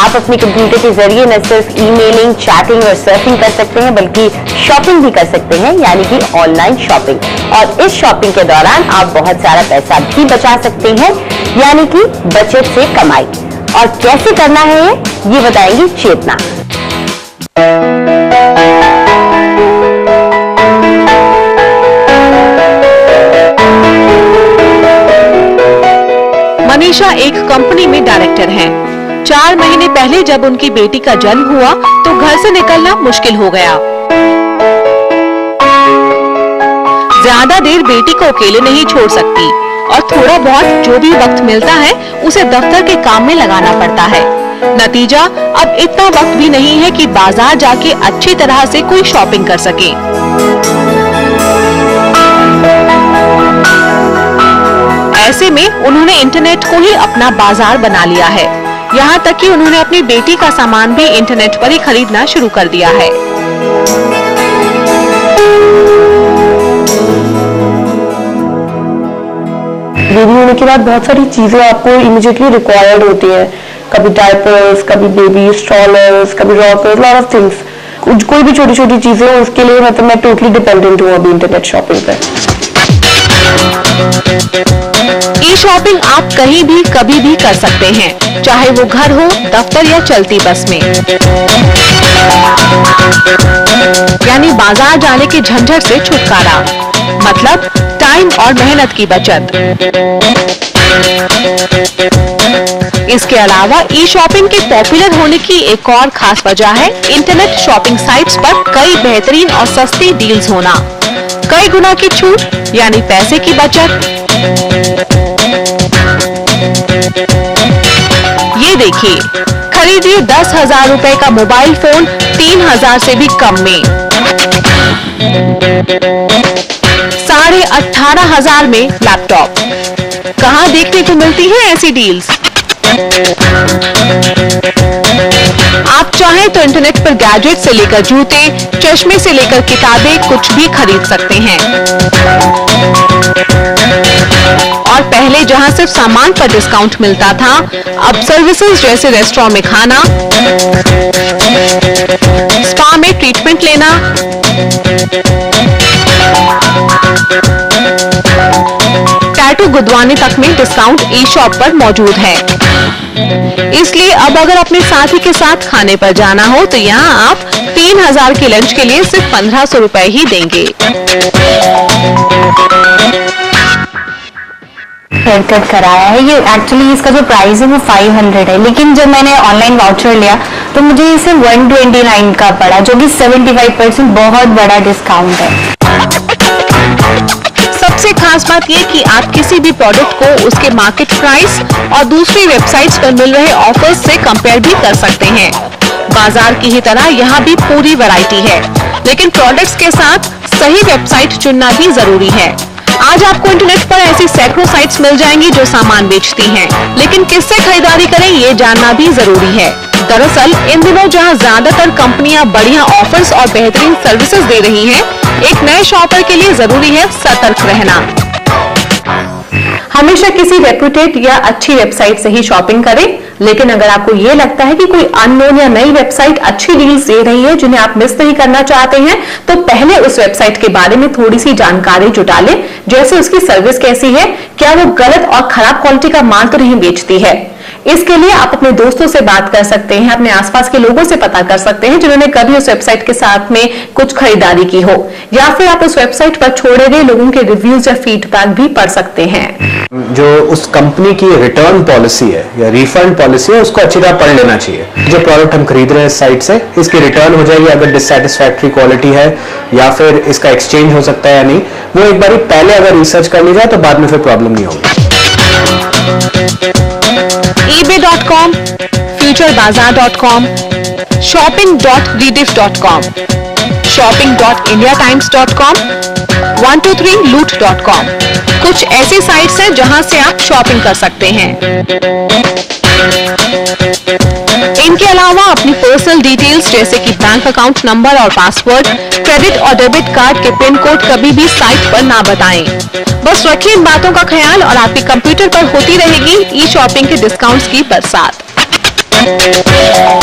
आप अपने कंप्यूटर के जरिए न सिर्फ ईमेलिंग, चैटिंग और सर्फिंग कर सकते हैं बल्कि शॉपिंग भी कर सकते हैं, यानी कि ऑनलाइन शॉपिंग। और इस शॉपिंग के दौरान आप बहुत सारा पैसा भी बचा सकते हैं, यानी कि बचत से कमाई। और कैसे करना है ये बताएंगी चेतना। मनीषा एक कंपनी में डायरेक्टर हैं। 4 महीने पहले जब उनकी बेटी का जन्म हुआ तो घर से निकलना मुश्किल हो गया। ज्यादा देर बेटी को अकेले नहीं छोड़ सकती और थोड़ा बहुत जो भी वक्त मिलता है उसे दफ्तर के काम में लगाना पड़ता है। नतीजा, अब इतना वक्त भी नहीं है कि बाजार जाके अच्छी तरह से कोई शॉपिंग कर सके। ऐसे में उन्होंने इंटरनेट को ही अपना बाजार बना लिया है। यहाँ तक कि उन्होंने अपनी बेटी का सामान भी इंटरनेट पर ही खरीदना शुरू कर दिया है। बेबी होने के बाद बहुत सारी चीजें आपको इमीडिएटली रिक्वायर्ड होती हैं, कभी डायपर्स, कभी बेबी स्ट्रॉलर्स, कभी रॉकर्स, लॉट ऑफ थिंग्स। कोई भी छोटी छोटी चीजें उसके लिए मतलब मैं टोटली डिपेंडेंट हूँ अभी इंटरनेट शॉपिंग पे। ई शॉपिंग आप कहीं भी कभी भी कर सकते हैं, चाहे वो घर हो, दफ्तर या चलती बस में। यानी बाजार जाने के झंझट से छुटकारा, मतलब टाइम और मेहनत की बचत। इसके अलावा ई शॉपिंग के पॉपुलर होने की एक और खास वजह है इंटरनेट शॉपिंग साइट्स पर कई बेहतरीन और सस्ती डील्स होना, कई गुना की छूट यानी पैसे की बचत। ये देखिए, खरीदिए 10,000 रुपए का मोबाइल फोन 3,000 से भी कम में, 18,500 में लैपटॉप। कहाँ देखने को मिलती है ऐसी डील्स? आप चाहें तो इंटरनेट पर गैजेट से लेकर जूते, चश्मे से लेकर किताबें कुछ भी खरीद सकते हैं। और पहले जहां सिर्फ सामान पर डिस्काउंट मिलता था, अब सर्विसेज जैसे रेस्टोरेंट में खाना, स्पा में ट्रीटमेंट लेना, टैटू गुदवाने तक में डिस्काउंट ई शॉप पर मौजूद है। इसलिए अब अगर अपने साथी के साथ खाने पर जाना हो तो यहाँ आप 3,000 के लंच के लिए सिर्फ 1,500 रुपए ही देंगे। हेयर कट कराया है, ये एक्चुअली इसका जो प्राइस है वो 500 है, लेकिन जब मैंने ऑनलाइन वाउचर लिया तो मुझे इसे 129 का पड़ा, जो कि 75% बहुत बड़ा डिस्काउंट है। सबसे खास बात ये कि आप किसी भी प्रोडक्ट को उसके मार्केट प्राइस और दूसरी वेबसाइट्स पर मिल रहे ऑफर्स से कंपेयर भी कर सकते हैं। बाजार की ही तरह यहाँ भी पूरी वैरायटी है, लेकिन प्रोडक्ट्स के साथ सही वेबसाइट चुनना भी जरूरी है। आज आपको इंटरनेट पर ऐसी सैकड़ों साइट्स मिल जाएंगी जो सामान बेचती हैं, लेकिन किससे खरीदारी करें ये जानना भी जरूरी है। दरअसल इन दिनों जहां ज्यादातर कंपनियां बढ़िया ऑफर्स और बेहतरीन सर्विसेज दे रही हैं, एक नए शॉपर के लिए जरूरी है सतर्क रहना। हमेशा किसी रेप्यूटेड या अच्छी वेबसाइट से ही शॉपिंग करें, लेकिन अगर आपको ये लगता है कि कोई अननोन या नई वेबसाइट अच्छी डील्स दे रही है जिन्हें आप मिस नहीं करना चाहते हैं, तो पहले उस वेबसाइट के बारे में थोड़ी सी जानकारी जुटा लें, जैसे उसकी सर्विस कैसी है, क्या वो गलत और खराब क्वालिटी का माल तो नहीं बेचती है। इसके लिए आप अपने दोस्तों से बात कर सकते हैं, अपने आसपास के लोगों से पता कर सकते हैं जिन्होंने कभी उस वेबसाइट के साथ में कुछ खरीदारी की हो, या फिर आप उस वेबसाइट पर छोड़े गए लोगों के रिव्यूज या फीडबैक भी पढ़ सकते हैं। जो उस कंपनी की रिटर्न पॉलिसी है या रिफंड पॉलिसी है, उसको अच्छी तरह पढ़ लेना चाहिए। जो प्रोडक्ट हम खरीद रहे हैं इस साइट से, इसकी रिटर्न हो जाएगी अगर डिससैटिस्फैक्टरी क्वालिटी है, या फिर इसका एक्सचेंज हो सकता है या नहीं, वो एक बार पहले अगर रिसर्च कर ली जाए तो बाद में फिर प्रॉब्लम नहीं होगी। ebay.com, futurebazaar.com, shopping.rediff.com, shopping.indiatimes.com, 123loot.com कुछ ऐसी साइट्स हैं जहां से आप शॉपिंग कर सकते हैं। इनके अलावा अपनी पर्सनल डिटेल्स जैसे कि बैंक अकाउंट नंबर और पासवर्ड, क्रेडिट और डेबिट कार्ड के पिन कोड कभी भी साइट पर ना बताएं। बस रखिए इन बातों का ख्याल और आपके कंप्यूटर पर होती रहेगी ई शॉपिंग के डिस्काउंट्स की बरसात। हैं।